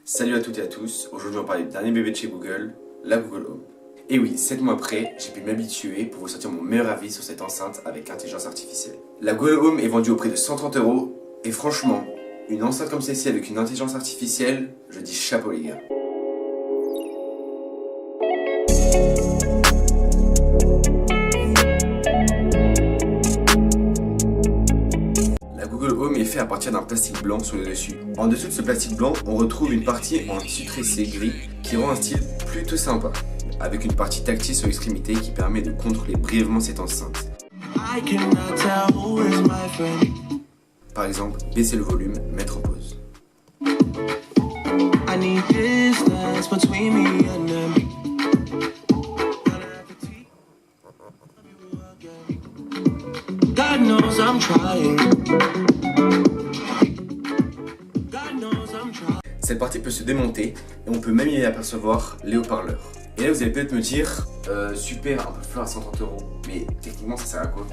Salut à toutes et à tous, aujourd'hui on va parler du dernier bébé de chez Google, la Google Home. Et oui, 7 mois après, j'ai pu m'habituer pour vous sortir mon meilleur avis sur cette enceinte avec intelligence artificielle. La Google Home est vendue au prix de 130 € et franchement, une enceinte comme celle-ci avec une intelligence artificielle, je dis chapeau les gars. La Google Home est fait à partir d'un plastique blanc sur le dessus. En dessous de ce plastique blanc, on retrouve une partie en tissu tressé gris qui rend un style plutôt sympa, avec une partie tactile sur l'extrémité qui permet de contrôler brièvement cette enceinte. Par exemple, baisser le volume, mettre en pause. Cette partie peut se démonter et on peut même y apercevoir les haut-parleurs. Et là vous allez peut-être me dire, super, un peu fleur à 130 €, mais techniquement ça sert à quoi?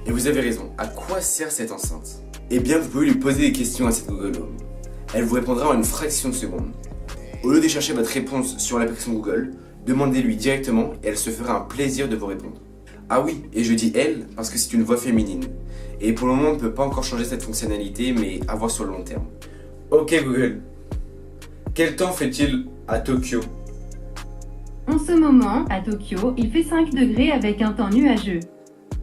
Et vous avez raison, à quoi sert cette enceinte? Eh bien vous pouvez lui poser des questions à cette Google Home. Elle vous répondra en une fraction de seconde. Au lieu de chercher votre réponse sur l'application Google, demandez-lui directement et elle se fera un plaisir de vous répondre. Ah oui, et je dis elle parce que c'est une voix féminine. Et pour le moment on ne peut pas encore changer cette fonctionnalité, mais à voir sur le long terme. Ok Google, quel temps fait-il à Tokyo? En ce moment, à Tokyo, il fait 5 degrés avec un temps nuageux.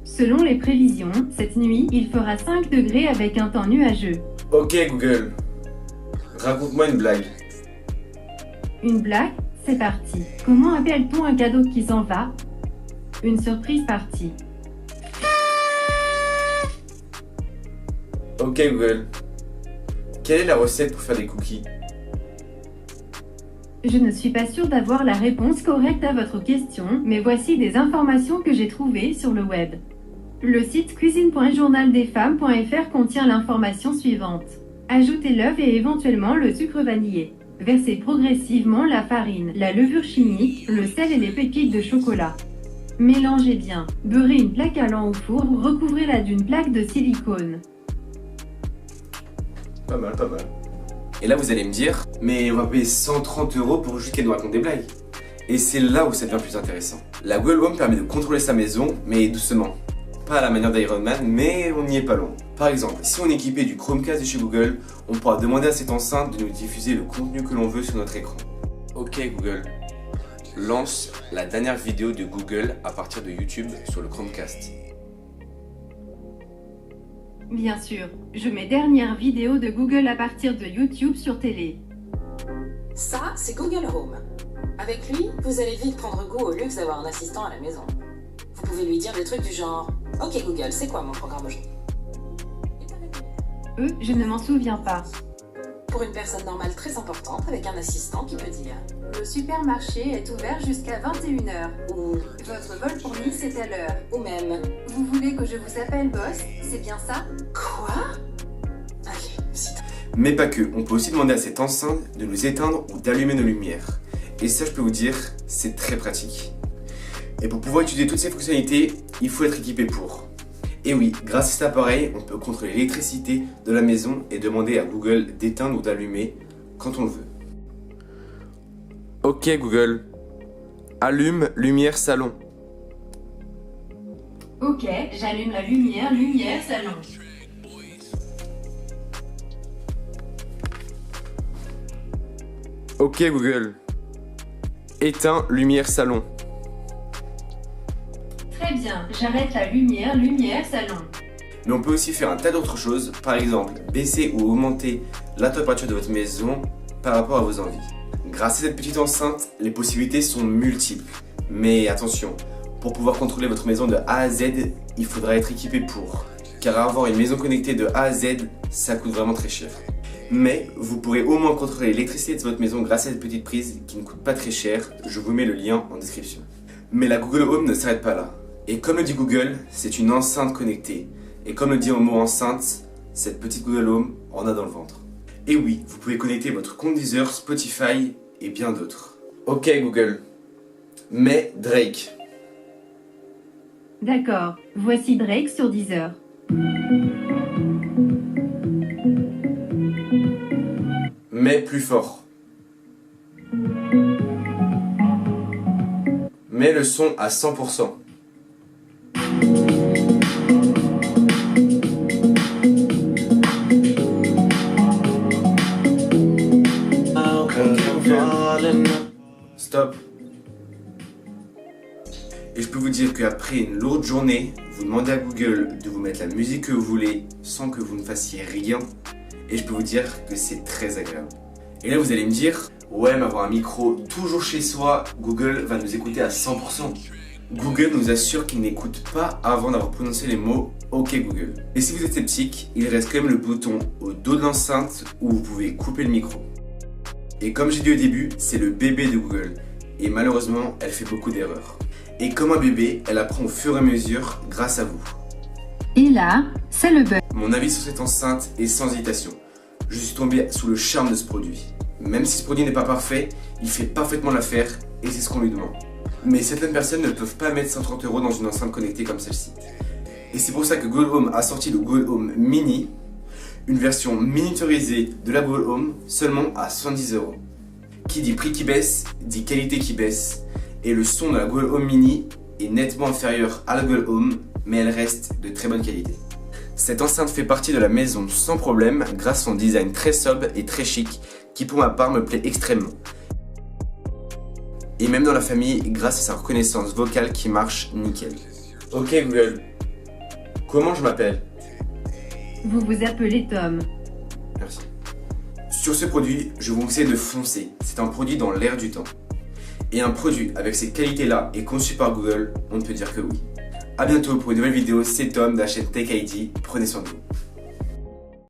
Selon les prévisions, cette nuit, il fera 5 degrés avec un temps nuageux. Ok Google, raconte-moi une blague. Une blague? C'est parti. Comment appelle-t-on un cadeau qui s'en va? Une surprise partie. Ok Google, quelle est la recette pour faire des cookies? Je ne suis pas sûre d'avoir la réponse correcte à votre question, mais voici des informations que j'ai trouvées sur le web. Le site cuisine.journaldesfemmes.fr contient l'information suivante. Ajoutez l'œuf et éventuellement le sucre vanillé. Versez progressivement la farine, la levure chimique, le sel et les pépites de chocolat. Mélangez bien. Beurrez une plaque allant au four ou recouvrez-la d'une plaque de silicone. Pas mal, pas mal. Et là vous allez me dire, mais on va payer 130 € pour juste qu'elle nous raconte des blagues. Et c'est là où ça devient plus intéressant. La Google Home permet de contrôler sa maison, mais doucement. Pas à la manière d'Iron Man, mais on n'y est pas loin. Par exemple, si on est équipé du Chromecast de chez Google, on pourra demander à cette enceinte de nous diffuser le contenu que l'on veut sur notre écran. Ok Google, lance la dernière vidéo de Google à partir de YouTube sur le Chromecast. Bien sûr, je mets dernière vidéo de Google à partir de YouTube sur télé. Ça, c'est Google Home. Avec lui, vous allez vite prendre goût au luxe d'avoir un assistant à la maison. Vous pouvez lui dire des trucs du genre « Ok Google, c'est quoi mon programme aujourd'hui ?» Je ne m'en souviens pas. Pour une personne normale très importante avec un assistant qui peut dire « Le supermarché est ouvert jusqu'à 21 h » ou « Votre vol pour Nice est à l'heure » ou même « Vous voulez que je vous appelle boss? C'est bien ça ?» Quoi? Ok, c'est... Mais pas que, on peut aussi demander à cette enceinte de nous éteindre ou d'allumer nos lumières. Et ça je peux vous dire, c'est très pratique. Et pour pouvoir utiliser toutes ces fonctionnalités, il faut être équipé pour. Et oui, grâce à cet appareil, on peut contrôler l'électricité de la maison et demander à Google d'éteindre ou d'allumer quand on le veut. Ok Google, allume lumière salon. Ok, j'allume la lumière salon. Ok Google, éteins lumière salon. Très bien, j'arrête la lumière salon. Mais on peut aussi faire un tas d'autres choses, par exemple baisser ou augmenter la température de votre maison par rapport à vos envies. Grâce à cette petite enceinte, les possibilités sont multiples. Mais attention, pour pouvoir contrôler votre maison de A à Z, il faudra être équipé pour. Car avoir une maison connectée de A à Z, ça coûte vraiment très cher. Mais vous pourrez au moins contrôler l'électricité de votre maison grâce à cette petite prise qui ne coûte pas très cher. Je vous mets le lien en description. Mais la Google Home ne s'arrête pas là. Et comme le dit Google, c'est une enceinte connectée. Et comme le dit en mot enceinte, cette petite Google Home en a dans le ventre. Et oui, vous pouvez connecter votre compte Deezer, Spotify et bien d'autres. Ok Google, mets Drake. D'accord, voici Drake sur Deezer. Mais plus fort. Mets le son à 100%. Stop. Et je peux vous dire qu'après une lourde journée, vous demandez à Google de vous mettre la musique que vous voulez sans que vous ne fassiez rien. Et je peux vous dire que c'est très agréable. Et là vous allez me dire, ouais mais avoir un micro toujours chez soi, Google va nous écouter à 100%. Google nous assure qu'il n'écoute pas avant d'avoir prononcé les mots OK Google. Et si vous êtes sceptique, il reste quand même le bouton au dos de l'enceinte où vous pouvez couper le micro. Et comme j'ai dit au début, c'est le bébé de Google. Et malheureusement, elle fait beaucoup d'erreurs. Et comme un bébé, elle apprend au fur et à mesure grâce à vous. Et là, c'est le bug. Mon avis sur cette enceinte est sans hésitation. Je suis tombé sous le charme de ce produit. Même si ce produit n'est pas parfait, il fait parfaitement l'affaire et c'est ce qu'on lui demande. Mais certaines personnes ne peuvent pas mettre 130 € dans une enceinte connectée comme celle-ci. Et c'est pour ça que Google Home a sorti le Google Home Mini, une version miniaturisée de la Google Home seulement à 70 €. Qui dit prix qui baisse, dit qualité qui baisse. Et le son de la Google Home Mini est nettement inférieur à la Google Home, mais elle reste de très bonne qualité. Cette enceinte fait partie de la maison sans problème grâce à son design très sobre et très chic qui pour ma part me plaît extrêmement. Et même dans la famille grâce à sa reconnaissance vocale qui marche nickel. Ok Google, comment je m'appelle? Vous vous appelez Tom. Merci. Sur ce produit, je vous conseille de foncer. C'est un produit dans l'air du temps. Et un produit avec ces qualités-là et conçu par Google, on ne peut dire que oui. A bientôt pour une nouvelle vidéo, c'est Tom de la chaîne Tech ID. Prenez soin de vous.